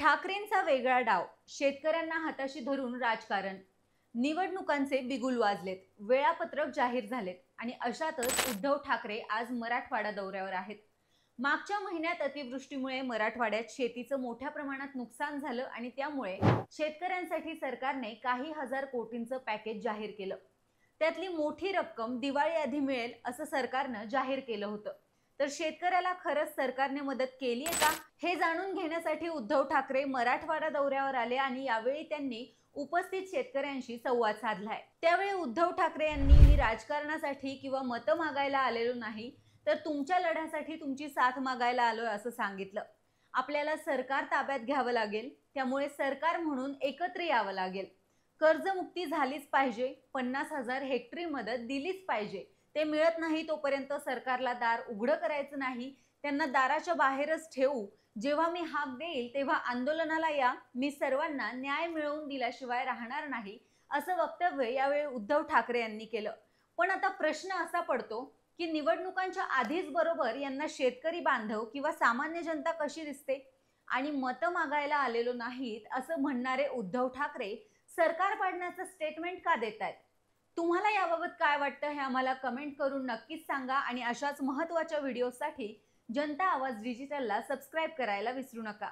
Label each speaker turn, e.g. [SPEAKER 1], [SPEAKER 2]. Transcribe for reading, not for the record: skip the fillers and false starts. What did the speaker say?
[SPEAKER 1] ठाकरेंचा वेगळा डाव, शेतकऱ्यांना हाताशी धरून राजकारण, निवडणुकांचे बिगुल वाजलेत, वेळापत्रक जाहीर झालेत आणि अशातच उद्धव ठाकरे आज मराठवाडा दौऱ्यावर आहेत. मागच्या महिन्यात अतिवृष्टीमुळे मराठवाड्यात शेतीचं मोठ्या प्रमाणात नुकसान झालं आणि त्यामुळे शेतकऱ्यांसाठी सरकारने काही हजार कोटींचं पॅकेज जाहीर केलं. त्यातली मोठी रक्कम दिवाळी आधी मिळेल असं सरकारनं जाहीर केलं होतं. तर शेतकऱ्याला खरंच सरकारने मदत केली आहे का, हे जाणून घेण्यासाठी उद्धव ठाकरे मराठवाडा दौऱ्यावर आले आणि यावेळी त्यांनी उपस्थित शेतकऱ्यांशी संवाद साधलाय. त्यावेळी उद्धव ठाकरे यांनी मी राजकारणासाठी किंवा मतं मागायला आलेलो नाही, तर तुमच्या लढ्यासाठी तुमची साथ मागायला आलोय असं सांगितलं. आपल्याला सरकार ताब्यात घ्यावं लागेल, त्यामुळे सरकार म्हणून एकत्र यावं लागेल. कर्जमुक्ती झालीच पाहिजे, 50,000 हेक्टरी मदत दिलीच पाहिजे. ते मिळत नाही तोपर्यंत सरकारला दार उघडं करायचं नाही, त्यांना दाराच्या बाहेरच ठेवू. जेव्हा मी हाक देईल तेव्हा आंदोलनाला या, मी सर्वांना न्याय मिळवून दिल्याशिवाय राहणार नाही, असं वक्तव्य यावेळी उद्धव ठाकरे यांनी केलं. पण आता प्रश्न असा पडतो की निवडणुकांच्या आधीच बरोबर यांना शेतकरी बांधव किंवा सामान्य जनता कशी दिसते आणि मतं मागायला आलेलो नाहीत असं म्हणणारे उद्धव ठाकरे सरकार पाडण्याचं स्टेटमेंट का देत आहेत? तुम्हाला याबाबत काय वाटतं हे आम्हाला कमेंट करून नक्कीच सांगा आणि अशाच महत्त्वाच्या व्हिडिओसाठी जनता आवाज डिजिटलला सबस्क्राईब करायला विसरू नका.